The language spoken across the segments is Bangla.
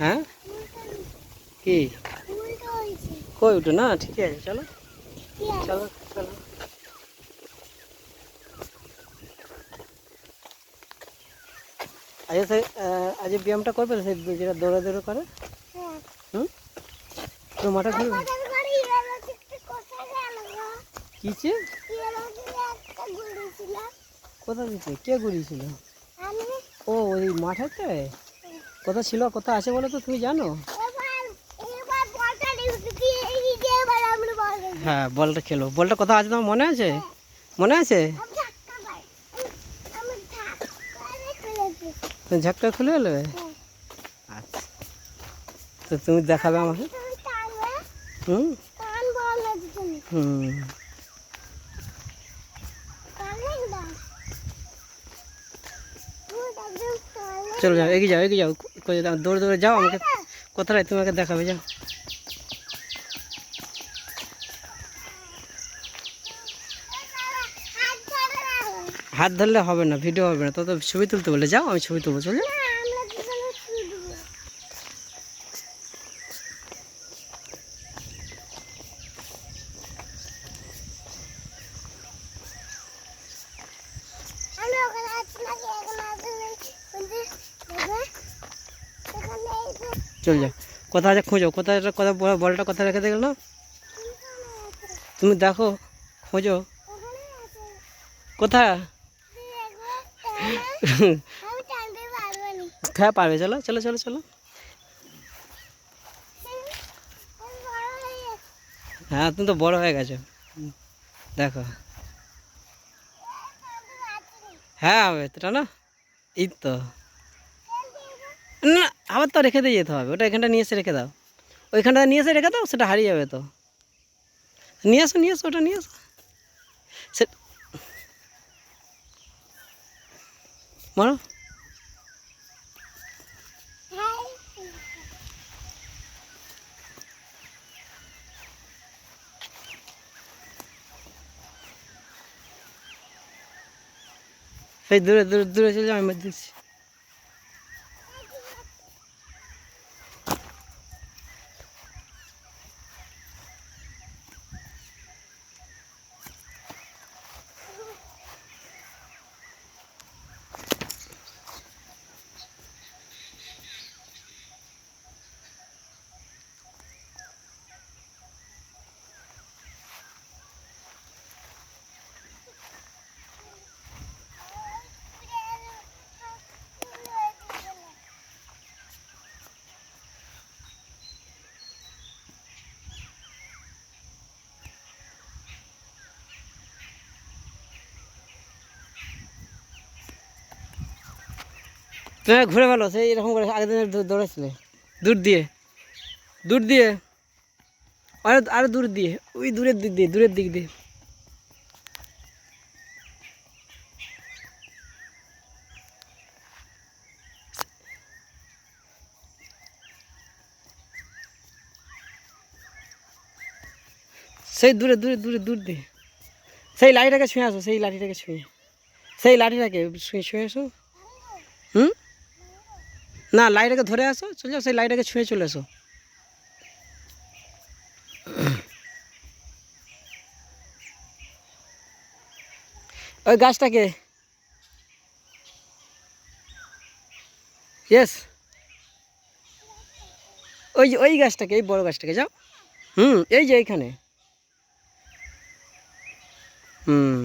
হ্যাঁ কি কই উঠো না, ঠিক আছে চলো চলো চলো। আজ আজ ব্যায়ামটা করবে সেই যেটা দৌড়ে দৌড়ে করে। হুম, তো মাঠে ঘুরবে কিছে কোথা দিচ্ছে, কে ঘুরিয়েছিল? ও ওই মাঠেতে কোথা ছিল, কোথা আছে বলো তো, তুমি জানো? হ্যাঁ বলটা খেলো, বলটা কোথা আছে তোমার মনে আছে? মনে আছে? তুমি ঝাঁকটা খুলে নেবে। আচ্ছা, তো তুমি দেখাবে আমাকে। হুম হুম, চলো যাও, এগিয়ে যাও এগিয়ে যাও, দৌড়ে দৌড়ে যাও, আমাকে কোথায় তুমি আমাকে দেখাবে, যাও। হাত ধরলে হবে না, ভিডিও হবে না, তো তো ছবি তুলতে বলে, যাও আমি ছবি তুলবো, চলো। চল যাও, কোথায় আছে খোঁজো, কোথায় কোথায় বলটা কোথায় রেখে দিয়ে গেল, তুমি দেখো, খোঁজো কোথায়। হ্যাঁ পারবে, চলো চলো চলো চলো। হ্যাঁ তুমি তো বড় হয়ে গেছো, দেখো। হ্যাঁ হবে এটা না, এই তো। না আবার তো রেখে দিয়ে যেতে হবে, ওটা এখানটা নিয়ে এসে রেখে দাও, ওইখানটা নিয়ে এসে রেখে দাও, সেটা হারিয়ে যাবে তো। নিয়ে আসো ওটা নিয়ে আসো। সে মারো, সেই দূরে দূরে দূরে চলে যাও, আমি মেরে দিচ্ছি। তুমি ঘুরে ভালো, সেই এরকম করে আগের দিনে দৌড়াচ্ছিলে, দূর দিয়ে দূর দিয়ে, আরো আরো দূর দিয়ে, ওই দূরের দিক দিয়ে, দূরের দিক দিয়ে। সেই দূরে দূরে দূরে দূর দিয়ে, সেই লাঠিটাকে ছুঁয়ে আসো, সেই লাঠিটাকে ছুঁয়ে, সেই লাঠিটাকে ছুঁয়ে ছুঁয়ে আসো। হুম, না লাইটাকে ধরে আসো, চলে যাও, সেই লাইটাকে ছুঁয়ে চলে আসো। ওই গাছটাকে, ইয়েস, ওই যে ওই গাছটাকে, এই বড় গাছটাকে, যাও। হুম, এই যে এইখানে। হুম,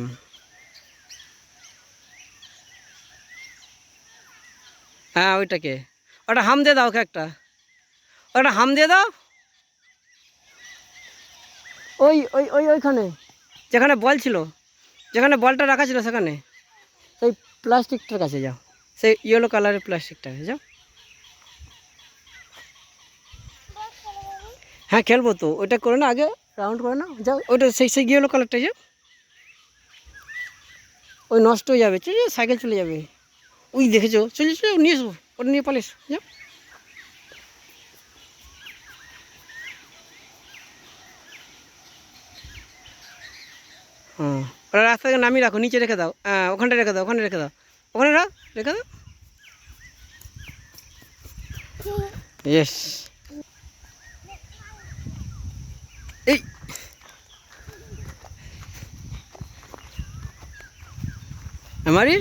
হ্যাঁ ওইটাকে, ওটা হাম দিয়ে দাও, ওকে একটা, ওটা হাম দিয়ে দাও। ওই ওই ওই ওইখানে যেখানে বল ছিল, যেখানে বলটা রাখা ছিল সেখানে, সেই প্লাস্টিকটার কাছে যাও, সেই ইয়েলো কালারের প্লাস্টিকটাকে যাও। হ্যাঁ খেলবো তো, ওইটা করে না আগে, রাউন্ড করে না, যাও ওইটা, সেই সেই ইয়েলো কালারটা যাও। ওই নষ্ট হয়ে যাবে, চলে সাইকেল চলে যাবে। ওই দেখেছো, চলে চলে নিয়ে এসো, ওটা নিয়ে পালিস, যাও। হুম, ওটা রাস্তা থেকে নামিয়ে রাখো, নিচে রেখে দাও, হ্যাঁ ওখানটা রেখে দাও, ওখানে রেখে দাও, ওখানে রেখে দাও। ইয়েস। এই আমারই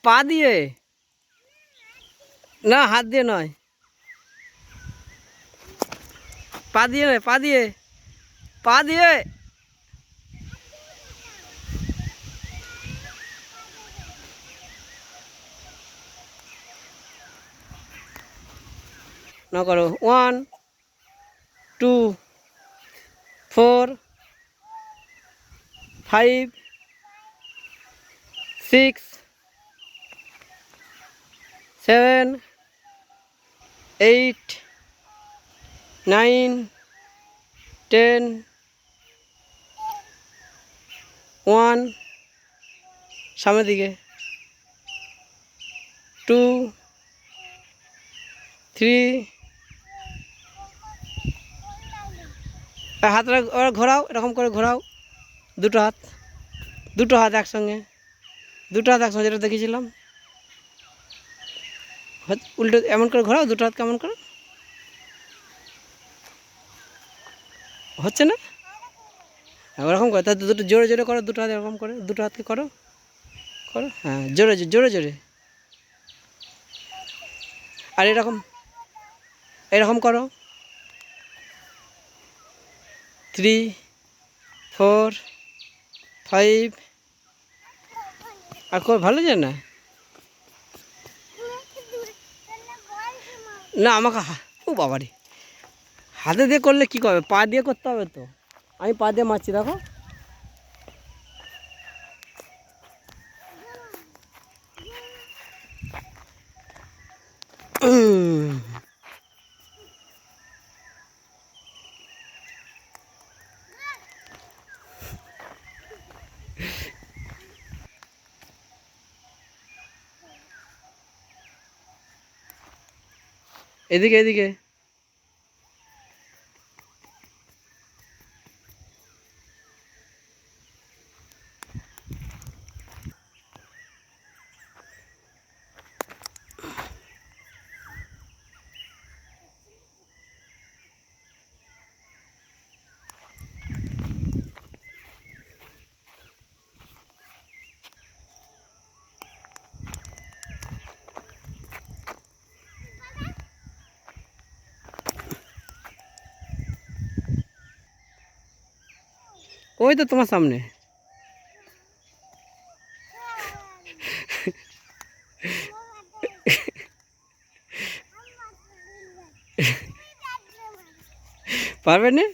পা দিয়ে না, হাত দিয়ে নয়, পা দিয়ে নয়, পা দিয়ে, পা দিয়ে। না করো, 1 2 4 5 6 7 8 9 10 1 সামনের দিকে 2 3 হাতটা ঘোরাও, এরকম করে ঘোরাও, দুটো হাত, দুটো হাত একসঙ্গে, দুটো হাত একসঙ্গে যেটা দেখেছিলাম। উল্টো এমন করে ঘোরাও, দুটো হাত কেমন করে, হচ্ছে না? ওরকম করে, তা দুটো জোরে জোরে করো, দুটো হাত এরকম করে, দুটো হাতকে করো, করো, হ্যাঁ, জোরে জোরে জোরে। আর এরকম, এরকম করো, 3 4 5। আর ভালো যায় না, না আমাকে ও বাবারে, হাতে দিয়ে করলে কী করবে, পা দিয়ে করতে হবে তো। আমি পা দিয়ে মারছি, দেখো। এদিকে এদিকে। ওই তো তোমার সামনে। পারবে না?